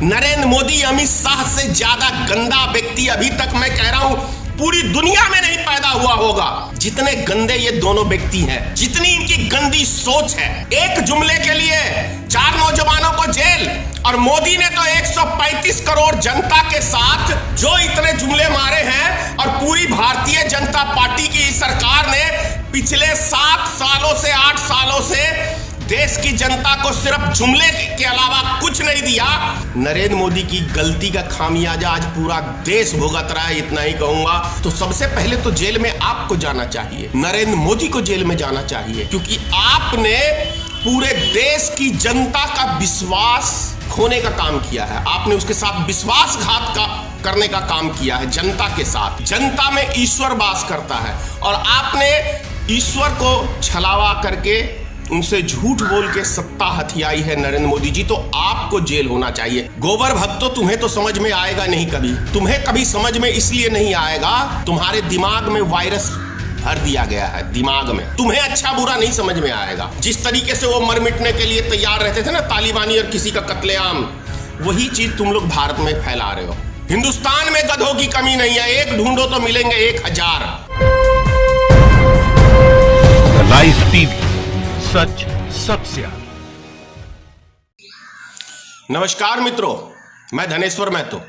नरेंद्र मोदी अमित शाह से ज्यादा गंदा व्यक्ति अभी तक मैं कह रहा हूं पूरी दुनिया में नहीं पैदा हुआ होगा। जितने गंदे ये दोनों व्यक्ति हैं, जितनी इनकी गंदी सोच है। एक जुमले के लिए 4 नौजवानों को जेल, और मोदी ने तो 135 करोड़ जनता के साथ जो इतने जुमले मारे हैं, और पूरी भारतीय जनता पार्टी की सरकार ने पिछले 7 सालों से 8 सालों से देश की जनता को सिर्फ जुमले के अलावा कुछ नहीं दिया। नरेंद्र मोदी की गलती का खामियाजा आज पूरा देश भुगत रहा है, इतना ही कहूंगा। तो सबसे पहले तो जेल में आपको जाना चाहिए, नरेंद्र मोदी को जेल में जाना चाहिए, क्योंकि आपने पूरे देश की जनता का विश्वास खोने का काम किया है। आपने उसके साथ विश्वासघात करने का काम किया है जनता के साथ। जनता में ईश्वर वास करता है, और आपने ईश्वर को छलावा करके उनसे झूठ बोल के सत्ता हथियाई है नरेंद्र मोदी जी। तो आपको जेल होना चाहिए। गोबर भक्तों, तुम्हें तो समझ में आएगा नहीं कभी। तुम्हें कभी समझ में इसलिए नहीं आएगा, तुम्हारे दिमाग में वायरस भर दिया गया है। दिमाग में तुम्हें अच्छा बुरा नहीं समझ में आएगा। जिस तरीके से वो मर मिटने के लिए तैयार रहते थे ना, तालिबानी और किसी का कत्लेआम, वही चीज तुम लोग भारत में फैला रहे हो। हिंदुस्तान में गधों की कमी नहीं है, एक ढूंढो तो मिलेंगे 1000। लाइव टीवी, सच सबसे आगे। नमस्कार मित्रों, मैं धनेश्वर महतो।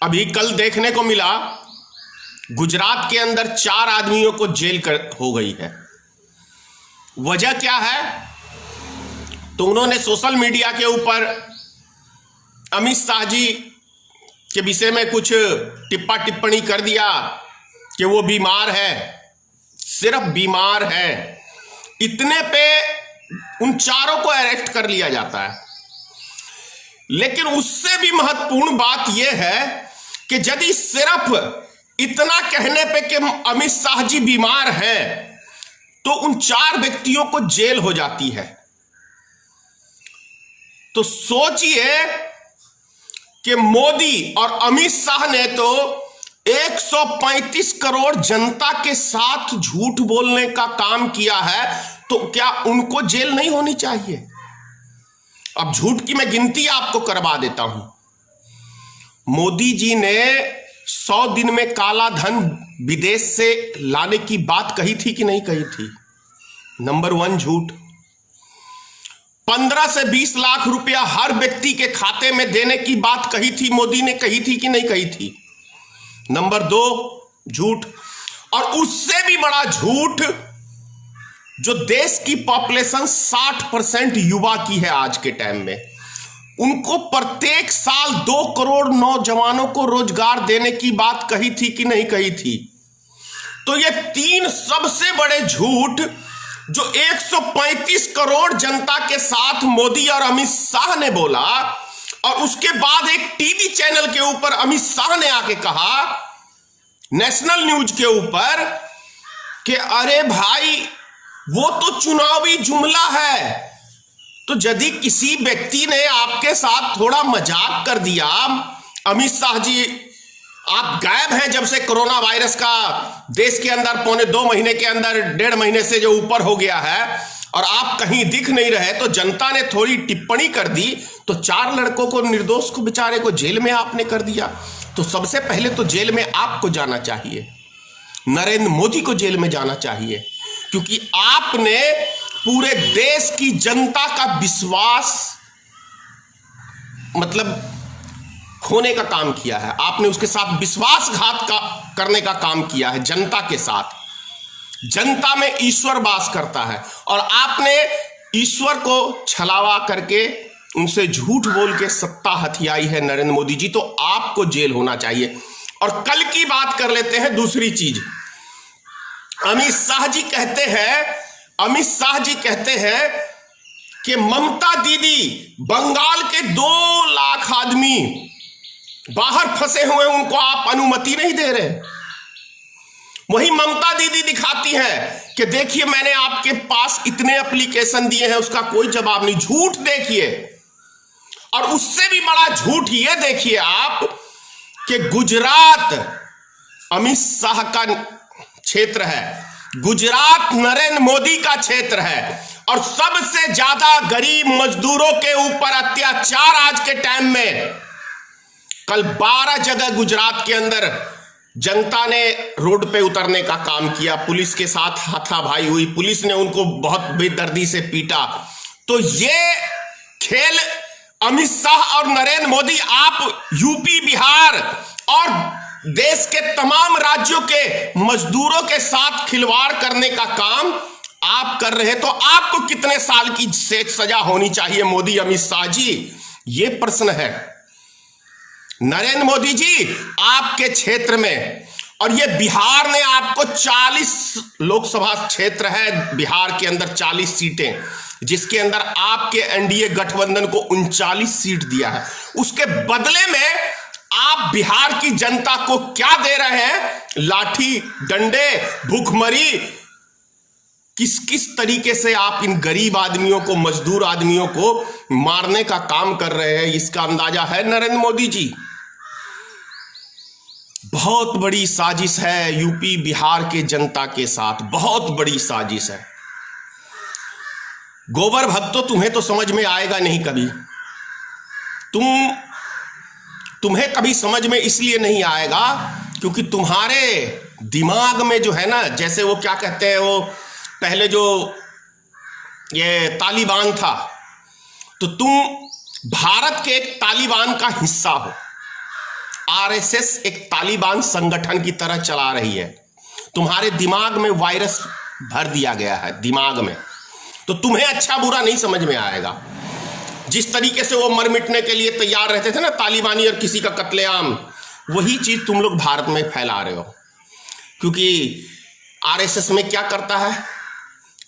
अभी कल देखने को मिला, गुजरात के अंदर 4 आदमियों को जेल हो गई है। वजह क्या है? तो उन्होंने सोशल मीडिया के ऊपर अमित शाह जी के विषय में कुछ टिप्पणी कर दिया कि वो बीमार है, सिर्फ बीमार है। इतने पे उन 4 को अरेस्ट कर लिया जाता है। लेकिन उससे भी महत्वपूर्ण बात यह है कि यदि सिर्फ इतना कहने पे कि अमित शाह जी बीमार हैं, तो उन 4 व्यक्तियों को जेल हो जाती है। तो सोचिए कि मोदी और अमित शाह ने तो 135 करोड़ जनता के साथ झूठ बोलने का काम किया है, तो क्या उनको जेल नहीं होनी चाहिए? अब झूठ की मैं गिनती आपको करवा देता हूं। मोदी जी ने 100 दिन में काला धन विदेश से लाने की बात कही थी कि नहीं कही थी? नंबर 1 झूठ। 15 से 20 लाख रुपया हर व्यक्ति के खाते में देने की बात कही थी, मोदी ने कही थी कि नहीं कही थी? नंबर 2 झूठ। और उससे भी बड़ा झूठ, जो देश की पॉपुलेशन 60% युवा की है आज के टाइम में, उनको प्रत्येक साल 2 करोड़ नौजवानों को रोजगार देने की बात कही थी कि नहीं कही थी? तो ये 3 सबसे बड़े झूठ जो 135 करोड़ जनता के साथ मोदी और अमित शाह ने बोला, और उसके बाद एक टीवी चैनल के ऊपर अमित शाह ने आके कहा, नेशनल न्यूज के ऊपर, कि अरे भाई वो तो चुनावी जुमला है। तो यदि किसी व्यक्ति ने आपके साथ थोड़ा मजाक कर दिया, अमित शाह जी आप गायब हैं जब से कोरोना वायरस का देश के अंदर 2.25 महीने के अंदर 1.5 महीने से जो ऊपर हो गया है, और आप कहीं दिख नहीं रहे, तो जनता ने थोड़ी टिप्पणी कर दी, तो 4 लड़कों को, निर्दोष को, बेचारे को जेल में आपने कर दिया। तो सबसे पहले तो जेल में आपको जाना चाहिए, नरेंद्र मोदी को जेल में जाना चाहिए, क्योंकि आपने पूरे देश की जनता का विश्वास खोने का काम किया है। आपने उसके साथ विश्वासघात करने का काम किया है जनता के साथ। जनता में ईश्वर वास करता है, और आपने ईश्वर को छलावा करके उनसे झूठ बोल के सत्ता हथियाई है नरेंद्र मोदी जी। तो आपको जेल होना चाहिए। और कल की बात कर लेते हैं, दूसरी चीज। अमित शाह जी कहते हैं कि ममता दीदी, बंगाल के 2 लाख आदमी बाहर फंसे हुए, उनको आप अनुमति नहीं दे रहे। वही ममता दीदी दिखाती है कि देखिए मैंने आपके पास इतने एप्लीकेशन दिए हैं, उसका कोई जवाब नहीं। झूठ देखिए। और उससे भी बड़ा झूठ ये देखिए आप कि गुजरात अमित शाह का क्षेत्र है, गुजरात नरेंद्र मोदी का क्षेत्र है, और सबसे ज्यादा गरीब मजदूरों के ऊपर अत्याचार आज के टाइम में। कल 12 जगह गुजरात के अंदर जनता ने रोड पे उतरने का काम किया, पुलिस के साथ हाथापाई हुई, पुलिस ने उनको बहुत बेदर्दी से पीटा। तो ये खेल अमित शाह और नरेंद्र मोदी, आप यूपी, बिहार और देश के तमाम राज्यों के मजदूरों के साथ खिलवाड़ करने का काम आप कर रहे हैं। तो आपको कितने साल की सजा होनी चाहिए मोदी, अमित शाह जी? ये प्रश्न है। नरेंद्र मोदी जी, आपके क्षेत्र में, और ये बिहार ने आपको 40 लोकसभा क्षेत्र है बिहार के अंदर, 40 सीटें, जिसके अंदर आपके एनडीए गठबंधन को 39 सीट दिया है। उसके बदले में आप बिहार की जनता को क्या दे रहे हैं? लाठी डंडे, भूखमरी। किस किस तरीके से आप इन गरीब आदमियों को, मजदूर आदमियों को मारने का काम कर रहे हैं, इसका अंदाजा है नरेंद्र मोदी जी। बहुत बड़ी साजिश है यूपी बिहार के जनता के साथ, बहुत बड़ी साजिश है। गोबर भक्तों, तुम्हें तो समझ में आएगा नहीं कभी। तुम्हें कभी समझ में इसलिए नहीं आएगा क्योंकि तुम्हारे दिमाग में जो है ना, जैसे वो क्या कहते हैं, वो पहले जो ये तालिबान था, तो तुम भारत के एक तालिबान का हिस्सा हो। आरएसएस एक तालिबान संगठन की तरह चला रही है। तुम्हारे दिमाग में वायरस भर दिया गया है, दिमाग में। तो तुम्हें अच्छा बुरा नहीं समझ में आएगा। जिस तरीके से वो मर मिटने के लिए तैयार रहते थे ना तालिबानी, और किसी का कत्लेआम, वही चीज तुम लोग भारत में फैला रहे हो। क्योंकि आरएसएस में क्या करता है?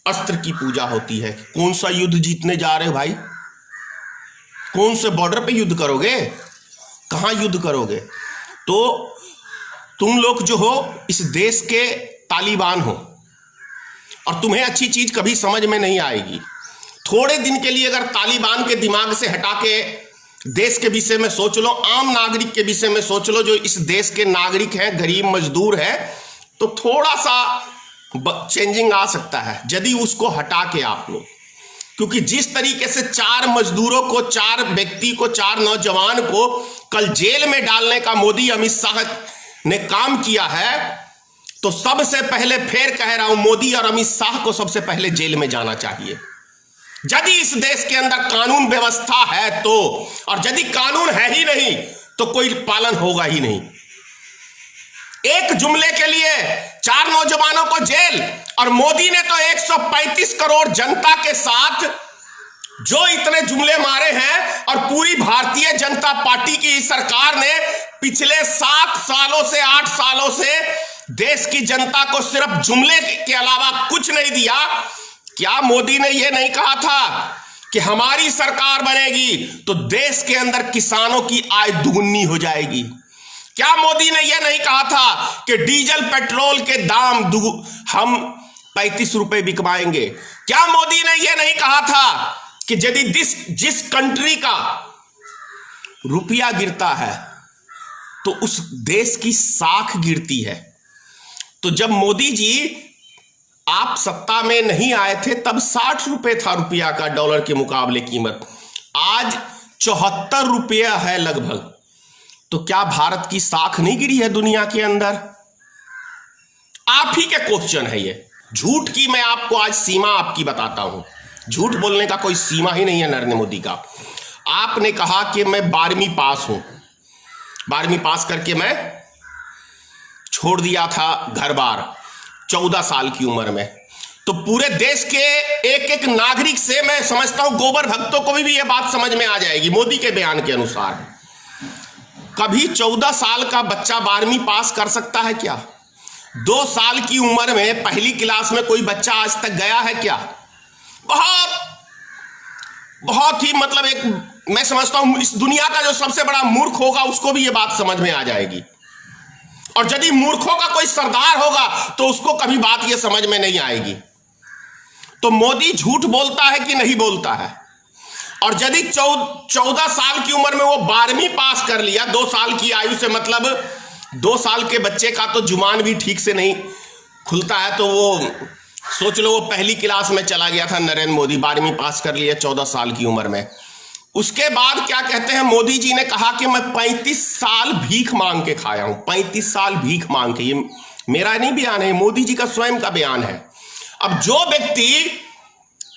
अस्त्र की पूजा होती है। कौन सा युद्ध जीतने जा रहे हो भाई? कौन से बॉर्डर पे युद्ध करोगे? कहां युद्ध करोगे? तो तुम लोग जो हो इस देश के तालिबान हो, और तुम्हें अच्छी चीज कभी समझ में नहीं आएगी। थोड़े दिन के लिए अगर तालिबान के दिमाग से हटा के देश के विषय में सोच लो, आम नागरिक के विषय में सोच लो, जो इस देश के नागरिक हैं, गरीब मजदूर हैं, तो थोड़ा सा चेंजिंग आ सकता है यदि उसको हटा के आप लोग। क्योंकि जिस तरीके से 4 मजदूरों को, 4 व्यक्ति को, 4 नौजवान को कल जेल में डालने का मोदी अमित शाह ने काम किया है, तो सबसे पहले फिर कह रहा हूं, मोदी और अमित शाह को सबसे पहले जेल में जाना चाहिए। यदि इस देश के अंदर कानून व्यवस्था है तो, और यदि कानून है ही नहीं तो कोई पालन होगा ही नहीं। एक जुमले के लिए 4 नौजवानों को जेल, और मोदी ने तो 135 करोड़ जनता के साथ जो इतने जुमले मारे हैं, और पूरी भारतीय जनता पार्टी की सरकार ने पिछले 7 सालों से 8 सालों से देश की जनता को सिर्फ जुमले के अलावा कुछ नहीं दिया। क्या मोदी ने यह नहीं कहा था कि हमारी सरकार बनेगी तो देश के अंदर किसानों की आय दुगुनी हो जाएगी? क्या मोदी ने यह नहीं कहा था कि डीजल पेट्रोल के दाम हम 35 रुपए बिकवाएंगे? क्या मोदी ने यह नहीं कहा था कि यदि जिस कंट्री का रुपया गिरता है तो उस देश की साख गिरती है? तो जब मोदी जी आप सत्ता में नहीं आए थे तब 60 रुपए था रुपया का डॉलर के मुकाबले कीमत, आज 74 रुपया है लगभग। तो क्या भारत की साख नहीं गिरी है दुनिया के अंदर? आप ही के क्वेश्चन है ये। झूठ की मैं आपको आज सीमा आपकी बताता हूं। झूठ बोलने का कोई सीमा ही नहीं है नरेंद्र मोदी का। आपने कहा कि मैं 12वीं पास हूं, 12वीं पास करके मैं छोड़ दिया था घर बार 14 साल की उम्र में। तो पूरे देश के एक एक नागरिक से मैं समझता हूं गोबर भक्तों को भी यह बात समझ में आ जाएगी। मोदी के बयान के अनुसार कभी 14 साल का बच्चा 12वीं पास कर सकता है क्या? 2 साल की उम्र में पहली क्लास में कोई बच्चा आज तक गया है क्या? बहुत ही मतलब एक मैं समझता हूं इस दुनिया का जो सबसे बड़ा मूर्ख होगा उसको भी यह बात समझ में आ जाएगी। और यदि मूर्खों का कोई सरदार होगा तो उसको कभी बात यह समझ में नहीं आएगी। तो मोदी झूठ बोलता है कि नहीं बोलता है? और यदि 14 साल की उम्र में वो 12वीं पास कर लिया, 2 साल की आयु से, मतलब 2 साल के बच्चे का तो जुबान भी ठीक से नहीं खुलता है, तो वो सोच लो, वो पहली क्लास में चला गया था नरेंद्र मोदी, 12वीं पास कर लिया 14 साल की उम्र में। उसके बाद क्या कहते हैं, मोदी जी ने कहा कि मैं 35 साल भीख मांग के खाया हूं, 35 साल भीख मांग के। ये मेरा नहीं बयान है, मोदी जी का स्वयं का बयान है। अब जो व्यक्ति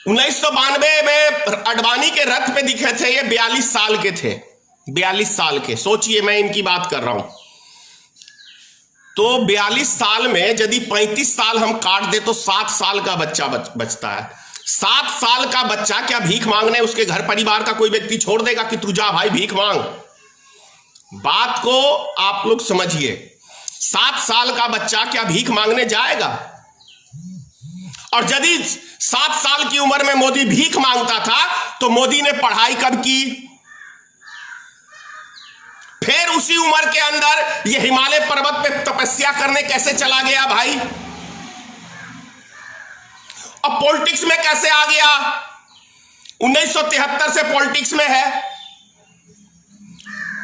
1992 में अडवाणी के रथ पे दिखे थे, ये 42 साल के थे, 42 साल के। सोचिए, मैं इनकी बात कर रहा हूं। तो 42 साल में यदि 35 साल हम काट दे तो 7 साल का बच्चा बचता है। 7 साल का बच्चा क्या भीख मांगने उसके घर परिवार का कोई व्यक्ति छोड़ देगा कि तू जा भाई भीख मांग? बात को आप लोग समझिए, 7 साल का बच्चा क्या भीख मांगने जाएगा? और यदि 7 साल की उम्र में मोदी भीख मांगता था तो मोदी ने पढ़ाई कब की? फिर उसी उम्र के अंदर ये हिमालय पर्वत पे तपस्या करने कैसे चला गया भाई? अब पॉलिटिक्स में कैसे आ गया? 1973 से पॉलिटिक्स में है।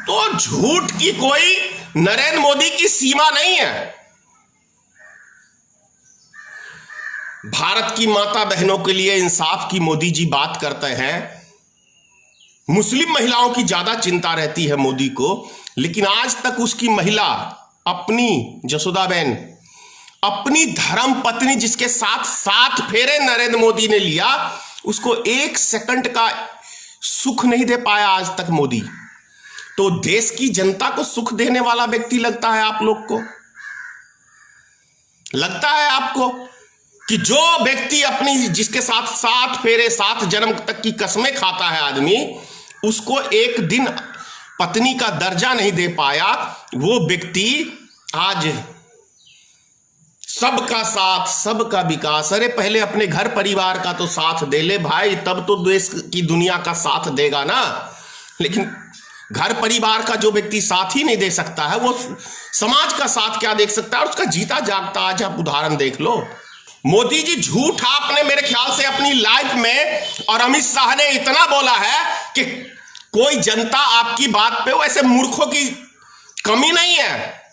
तो झूठ की कोई नरेंद्र मोदी की सीमा नहीं है। भारत की माता बहनों के लिए इंसाफ की मोदी जी बात करते हैं। मुस्लिम महिलाओं की ज्यादा चिंता रहती है मोदी को, लेकिन आज तक उसकी महिला अपनी जसोदाबेन, अपनी धर्म पत्नी जिसके साथ 7 फेरे नरेंद्र मोदी ने लिया, उसको 1 सेकंड का सुख नहीं दे पाया आज तक मोदी। तो देश की जनता को सुख देने वाला व्यक्ति लगता है आप लोग को? लगता है आपको कि जो व्यक्ति अपनी जिसके साथ 7 फेरे 7 जन्म तक की कसमें खाता है आदमी, उसको एक दिन पत्नी का दर्जा नहीं दे पाया, वो व्यक्ति आज सबका साथ सबका विकास? अरे पहले अपने घर परिवार का तो साथ दे ले भाई, तब तो देश की दुनिया का साथ देगा ना। लेकिन घर परिवार का जो व्यक्ति साथ ही नहीं दे सकता है, वो समाज का साथ क्या देख सकता है? और उसका जीता जागता आज आप उदाहरण देख लो। मोदी जी झूठ आपने मेरे ख्याल से अपनी लाइफ में, और अमित शाह ने इतना बोला है कि कोई जनता आपकी बात पे, वैसे मूर्खों की कमी नहीं है।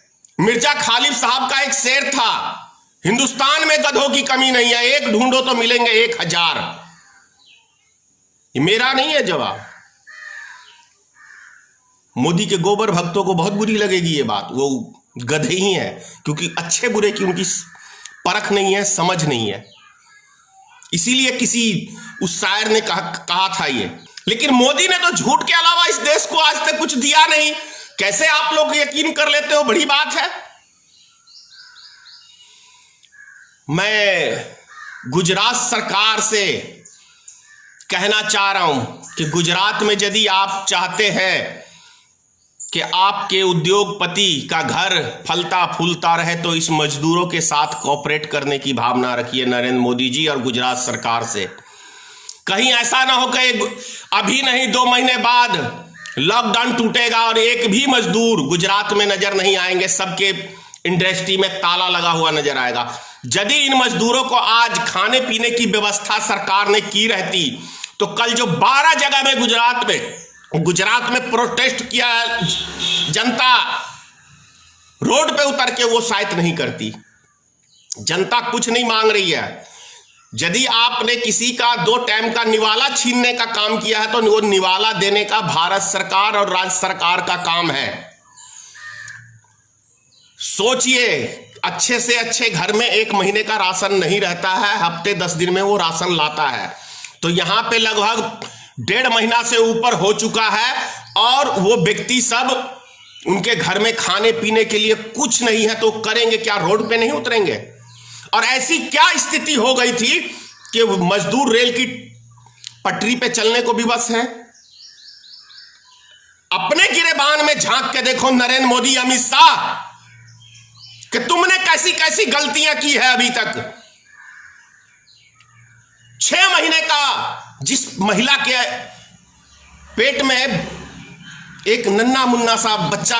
मिर्जा खालिद साहब का एक शेर था, हिंदुस्तान में गधों की कमी नहीं है, एक ढूंढो तो मिलेंगे 1000। ये मेरा नहीं है जवाब। मोदी के गोबर भक्तों को बहुत बुरी लगेगी ये बात, वो गधे ही हैं, क्योंकि अच्छे बुरे की उनकी परख नहीं है, समझ नहीं है। इसीलिए किसी उस शायर ने कहा था ये। लेकिन मोदी ने तो झूठ के अलावा इस देश को आज तक कुछ दिया नहीं। कैसे आप लोग यकीन कर लेते हो? बड़ी बात है। मैं गुजरात सरकार से कहना चाह रहा हूं कि गुजरात में यदि आप चाहते हैं कि आपके उद्योगपति का घर फलता फूलता रहे, तो इस मजदूरों के साथ कोऑपरेट करने की भावना रखिए नरेंद्र मोदी जी और गुजरात सरकार से। कहीं ऐसा ना हो कि अभी नहीं 2 महीने बाद लॉकडाउन टूटेगा और एक भी मजदूर गुजरात में नजर नहीं आएंगे, सबके इंडस्ट्री में ताला लगा हुआ नजर आएगा। यदि इन मजदूरों को आज खाने पीने की व्यवस्था सरकार ने की रहती, तो कल जो 12 जगह में गुजरात में प्रोटेस्ट किया जनता रोड पे उतर के, वो शायद नहीं करती। जनता कुछ नहीं मांग रही है। यदि आपने किसी का 2 टाइम का निवाला छीनने का काम किया है, तो वो निवाला देने का भारत सरकार और राज्य सरकार का काम है। सोचिए, अच्छे से अच्छे घर में 1 महीने का राशन नहीं रहता है, हफ्ते 10 दिन में वो राशन लाता है। तो यहां पे लगभग 1.5 महीना से ऊपर हो चुका है, और वो व्यक्ति सब, उनके घर में खाने पीने के लिए कुछ नहीं है, तो करेंगे क्या? रोड पे नहीं उतरेंगे? और ऐसी क्या स्थिति हो गई थी कि मजदूर रेल की पटरी पे चलने को भी बस है। अपने गिरेबान में झांक के देखो नरेंद्र मोदी, अमित शाह, कि तुमने कैसी कैसी गलतियां की है अभी तक। 6 महीने का जिस महिला के पेट में एक नन्हा मुन्ना सा बच्चा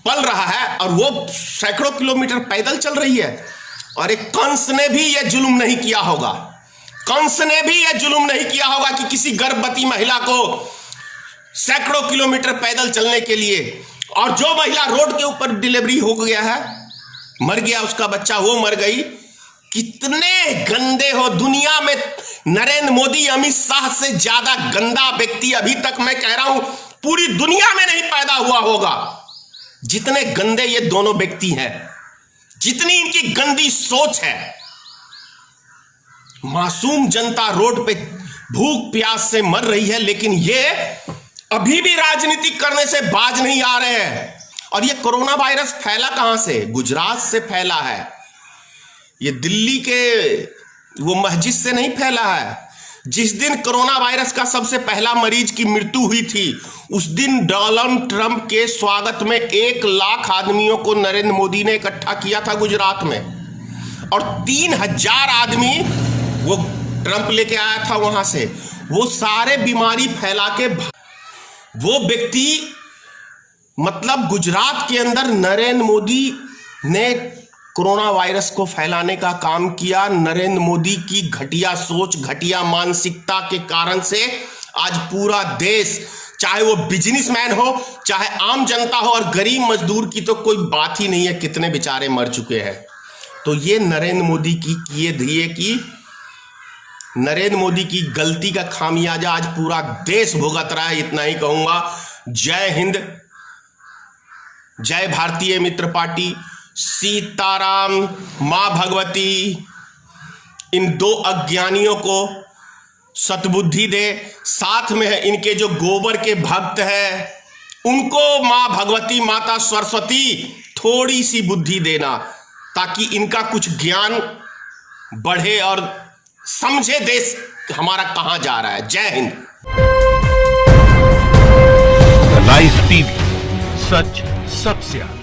पल रहा है, और वो सैकड़ों किलोमीटर पैदल चल रही है। और एक कंस ने भी यह जुल्म नहीं किया होगा, कंस ने भी यह जुल्म नहीं किया होगा कि किसी गर्भवती महिला को सैकड़ों किलोमीटर पैदल चलने के लिए। और जो महिला रोड के ऊपर डिलीवरी हो गया है, मर गया उसका बच्चा, वो मर गई, कितने गंदे हो दुनिया में। नरेंद्र मोदी अमित शाह से ज्यादा गंदा व्यक्ति अभी तक मैं कह रहा हूं पूरी दुनिया में नहीं पैदा हुआ होगा। जितने गंदे ये दोनों व्यक्ति हैं, जितनी इनकी गंदी सोच है। मासूम जनता रोड पे भूख प्यास से मर रही है, लेकिन ये अभी भी राजनीति करने से बाज नहीं आ रहे हैं। और ये कोरोना वायरस फैला कहां से? गुजरात से फैला है। ये दिल्ली के वो मस्जिद से नहीं फैला है। जिस दिन कोरोना वायरस का सबसे पहला मरीज की मृत्यु हुई थी, उस दिन डोनाल्ड ट्रंप के स्वागत में 1 लाख आदमियों को नरेंद्र मोदी ने इकट्ठा किया था गुजरात में, और 3000 आदमी वो ट्रंप लेके आया था वहां से। वो सारे बीमारी फैला के वो व्यक्ति, मतलब गुजरात के अंदर नरेंद्र मोदी ने कोरोना वायरस को फैलाने का काम किया। नरेंद्र मोदी की घटिया सोच, घटिया मानसिकता के कारण से आज पूरा देश, चाहे वो बिजनेसमैन हो, चाहे आम जनता हो, और गरीब मजदूर की तो कोई बात ही नहीं है, कितने बेचारे मर चुके हैं। तो ये नरेंद्र मोदी की किए धीरे की, नरेंद्र मोदी की गलती का खामियाजा आज पूरा देश भुगत रहा है। इतना ही कहूंगा। जय हिंद, जय भारतीय मित्र पार्टी, सीताराम, मां भगवती इन 2 अज्ञानियों को सद्बुद्धि दे। साथ में है इनके जो गोबर के भक्त हैं, उनको मां भगवती, माता सरस्वती थोड़ी सी बुद्धि देना, ताकि इनका कुछ ज्ञान बढ़े और समझे देश हमारा कहां जा रहा है। जय हिंद। लाइव टीवी, सच सबसे आगे।